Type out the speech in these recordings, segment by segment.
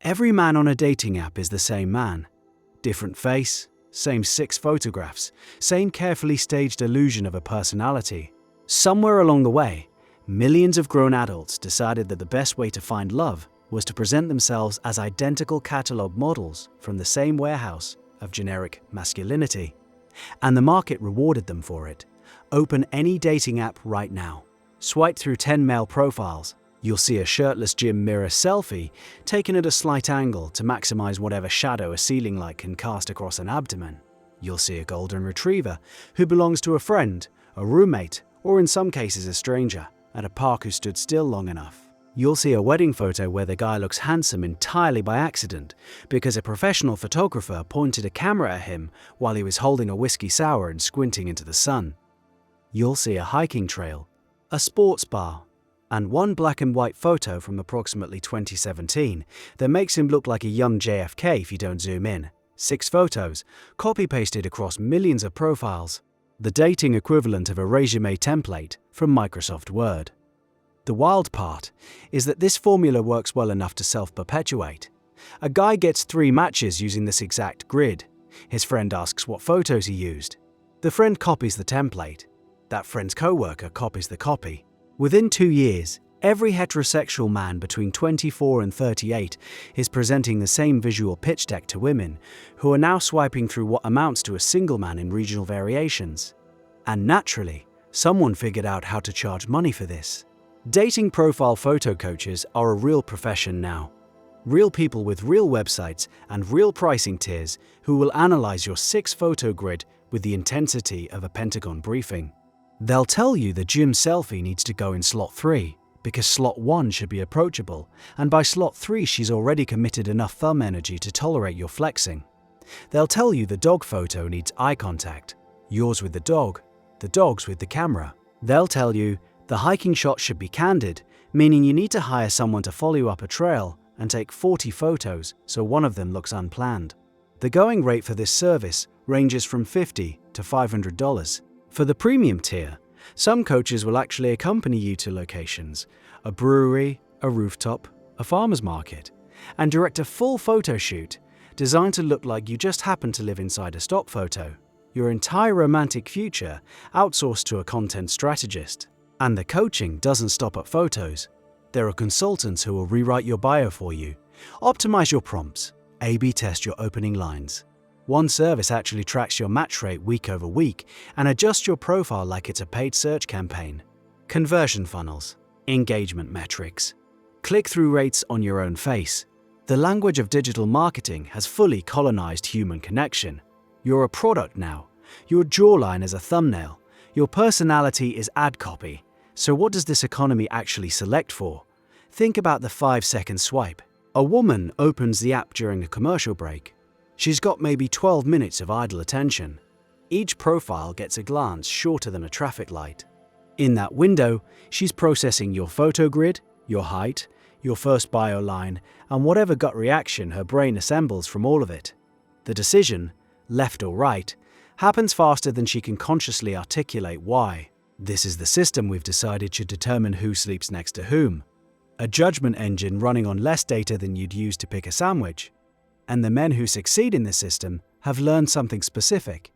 Every man on a dating app is the same man. Different face, same 6 photographs, same carefully staged illusion of a personality. Somewhere along the way, millions of grown adults decided that the best way to find love was to present themselves as identical catalogue models from the same warehouse of generic masculinity. And the market rewarded them for it. Open any dating app right now. Swipe through 10 male profiles. You'll see a shirtless gym mirror selfie taken at a slight angle to maximize whatever shadow a ceiling light can cast across an abdomen. You'll see a golden retriever who belongs to a friend, a roommate, or in some cases a stranger, at a park who stood still long enough. You'll see a wedding photo where the guy looks handsome entirely by accident because a professional photographer pointed a camera at him while he was holding a whiskey sour and squinting into the sun. You'll see a hiking trail, a sports bar, and one black and white photo from approximately 2017 that makes him look like a young JFK if you don't zoom in. 6 photos, copy-pasted across millions of profiles. The dating equivalent of a resume template from Microsoft Word. The wild part is that this formula works well enough to self-perpetuate. A guy gets 3 matches using this exact grid. His friend asks what photos he used. The friend copies the template. That friend's co-worker copies the copy. Within 2 years, every heterosexual man between 24 and 38 is presenting the same visual pitch deck to women, who are now swiping through what amounts to a single man in regional variations. And naturally, someone figured out how to charge money for this. Dating profile photo coaches are a real profession now. Real people with real websites and real pricing tiers who will analyze your 6-photo grid with the intensity of a Pentagon briefing. They'll tell you the gym selfie needs to go in slot 3 because slot 1 should be approachable, and by slot 3 she's already committed enough thumb energy to tolerate your flexing. They'll tell you the dog photo needs eye contact, yours with the dog's with the camera. They'll tell you the hiking shot should be candid, meaning you need to hire someone to follow you up a trail and take 40 photos so one of them looks unplanned. The going rate for this service ranges from $50 to $500. For the premium tier, some coaches will actually accompany you to locations, a brewery, a rooftop, a farmer's market, and direct a full photo shoot designed to look like you just happen to live inside a stock photo. Your entire romantic future outsourced to a content strategist. And the coaching doesn't stop at photos. There are consultants who will rewrite your bio for you, optimize your prompts, A/B test your opening lines. One service actually tracks your match rate week over week and adjusts your profile like it's a paid search campaign. Conversion funnels, engagement metrics, click-through rates on your own face. The language of digital marketing has fully colonized human connection. You're a product now. Your jawline is a thumbnail. Your personality is ad copy. So what does this economy actually select for? Think about the 5-second swipe. A woman opens the app during a commercial break. She's got maybe 12 minutes of idle attention. Each profile gets a glance shorter than a traffic light. In that window, she's processing your photo grid, your height, your first bio line, and whatever gut reaction her brain assembles from all of it. The decision, left or right, happens faster than she can consciously articulate why. This is the system we've decided should determine who sleeps next to whom. A judgment engine running on less data than you'd use to pick a sandwich. And the men who succeed in this system have learned something specific.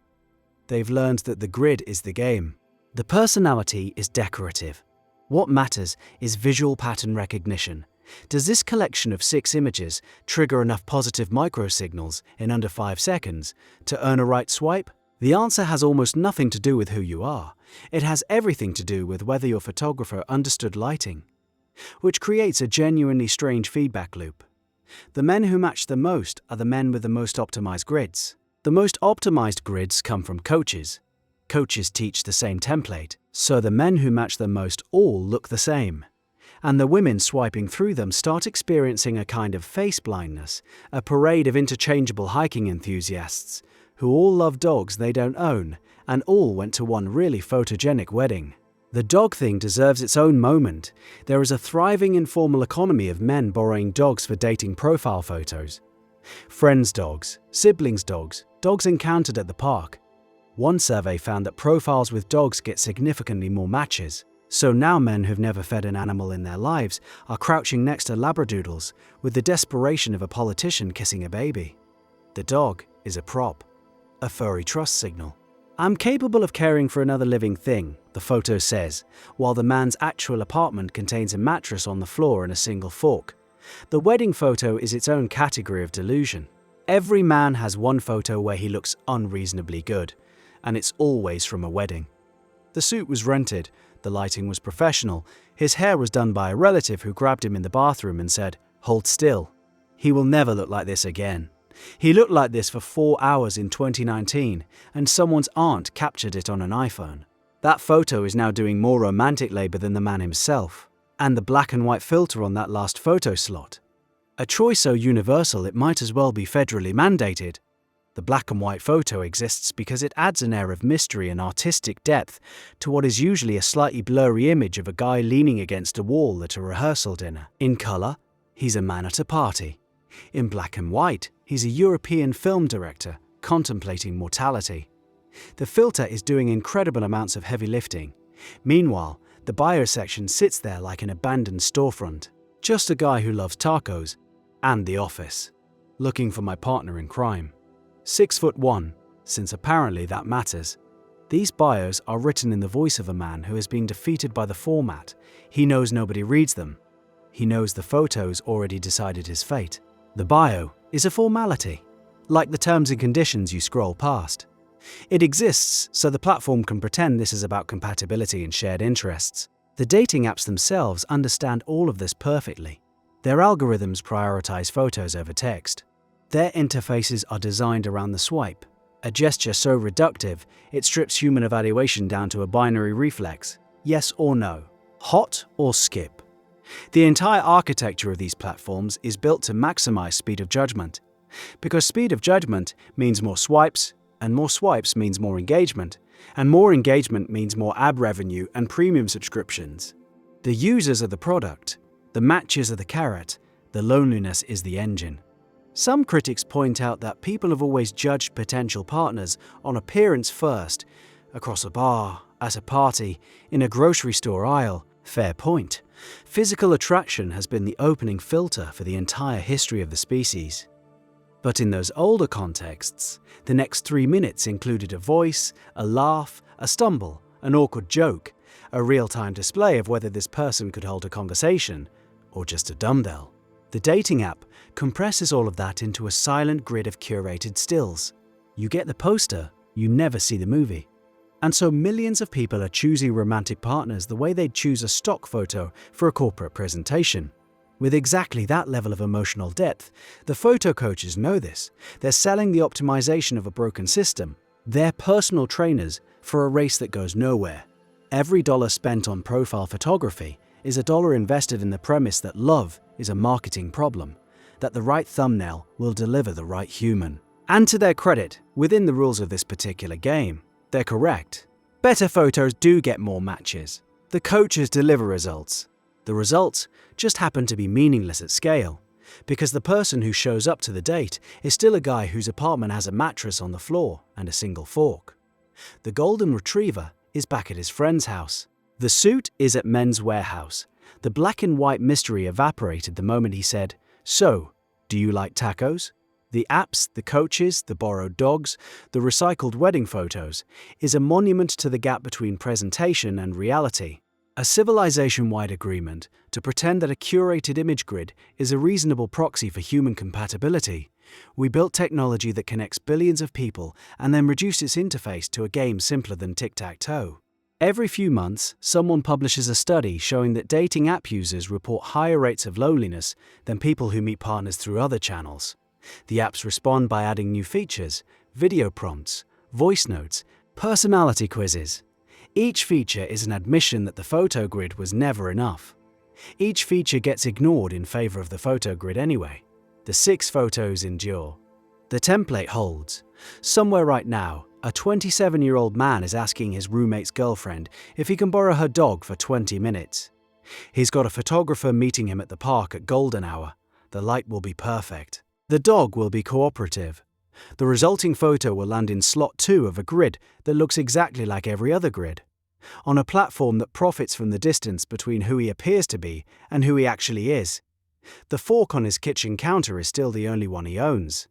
They've learned that the grid is the game. The personality is decorative. What matters is visual pattern recognition. Does this collection of 6 images trigger enough positive microsignals in under 5 seconds to earn a right swipe? The answer has almost nothing to do with who you are. It has everything to do with whether your photographer understood lighting, which creates a genuinely strange feedback loop. The men who match the most are the men with the most optimized grids. The most optimized grids come from coaches. Coaches teach the same template, so the men who match the most all look the same. And the women swiping through them start experiencing a kind of face blindness, a parade of interchangeable hiking enthusiasts who all love dogs they don't own and all went to one really photogenic wedding. The dog thing deserves its own moment. There is a thriving informal economy of men borrowing dogs for dating profile photos. Friends' dogs, siblings' dogs, dogs encountered at the park. One survey found that profiles with dogs get significantly more matches. So now men who've never fed an animal in their lives are crouching next to labradoodles with the desperation of a politician kissing a baby. The dog is a prop, a furry trust signal. I'm capable of caring for another living thing, the photo says, while the man's actual apartment contains a mattress on the floor and a single fork. The wedding photo is its own category of delusion. Every man has one photo where he looks unreasonably good, and it's always from a wedding. The suit was rented, the lighting was professional, his hair was done by a relative who grabbed him in the bathroom and said, "Hold still. He will never look like this again." He looked like this for 4 hours in 2019, and someone's aunt captured it on an iPhone. That photo is now doing more romantic labor than the man himself, and the black and white filter on that last photo slot. A choice so universal it might as well be federally mandated. The black and white photo exists because it adds an air of mystery and artistic depth to what is usually a slightly blurry image of a guy leaning against a wall at a rehearsal dinner. In color, he's a man at a party. In black and white, he's a European film director contemplating mortality. The filter is doing incredible amounts of heavy lifting. Meanwhile, the bio section sits there like an abandoned storefront. Just a guy who loves tacos and The Office. Looking for my partner in crime. 6'1", since apparently that matters. These bios are written in the voice of a man who has been defeated by the format. He knows nobody reads them. He knows the photos already decided his fate. The bio is a formality, like the terms and conditions you scroll past. It exists so the platform can pretend this is about compatibility and shared interests. The dating apps themselves understand all of this perfectly. Their algorithms prioritize photos over text. Their interfaces are designed around the swipe, a gesture so reductive it strips human evaluation down to a binary reflex, yes or no, hot or skip. The entire architecture of these platforms is built to maximize speed of judgment. Because speed of judgment means more swipes, and more swipes means more engagement, and more engagement means more ad revenue and premium subscriptions. The users are the product, the matches are the carrot, the loneliness is the engine. Some critics point out that people have always judged potential partners on appearance first, across a bar, at a party, in a grocery store aisle. Fair point. Physical attraction has been the opening filter for the entire history of the species. But in those older contexts, the next 3 minutes included a voice, a laugh, a stumble, an awkward joke, a real-time display of whether this person could hold a conversation, or just a dumbbell. The dating app compresses all of that into a silent grid of curated stills. You get the poster, you never see the movie. And so millions of people are choosing romantic partners the way they'd choose a stock photo for a corporate presentation. With exactly that level of emotional depth, the photo coaches know this. They're selling the optimization of a broken system. They're personal trainers for a race that goes nowhere. Every dollar spent on profile photography is a dollar invested in the premise that love is a marketing problem, that the right thumbnail will deliver the right human. And to their credit, within the rules of this particular game, they're correct. Better photos do get more matches. The coaches deliver results. The results just happen to be meaningless at scale, because the person who shows up to the date is still a guy whose apartment has a mattress on the floor and a single fork. The golden retriever is back at his friend's house. The suit is at Men's Warehouse. The black and white mystery evaporated the moment he said, "So, do you like tacos?" The apps, the coaches, the borrowed dogs, the recycled wedding photos is a monument to the gap between presentation and reality. A civilization-wide agreement to pretend that a curated image grid is a reasonable proxy for human compatibility. We built technology that connects billions of people and then reduced its interface to a game simpler than tic-tac-toe. Every few months, someone publishes a study showing that dating app users report higher rates of loneliness than people who meet partners through other channels. The apps respond by adding new features, video prompts, voice notes, personality quizzes. Each feature is an admission that the photo grid was never enough. Each feature gets ignored in favor of the photo grid anyway. The 6 photos endure. The template holds. Somewhere right now, a 27-year-old man is asking his roommate's girlfriend if he can borrow her dog for 20 minutes. He's got a photographer meeting him at the park at golden hour. The light will be perfect. The dog will be cooperative. The resulting photo will land in slot 2 of a grid that looks exactly like every other grid. on a platform that profits from the distance between who he appears to be and who he actually is. The fork on his kitchen counter is still the only one he owns.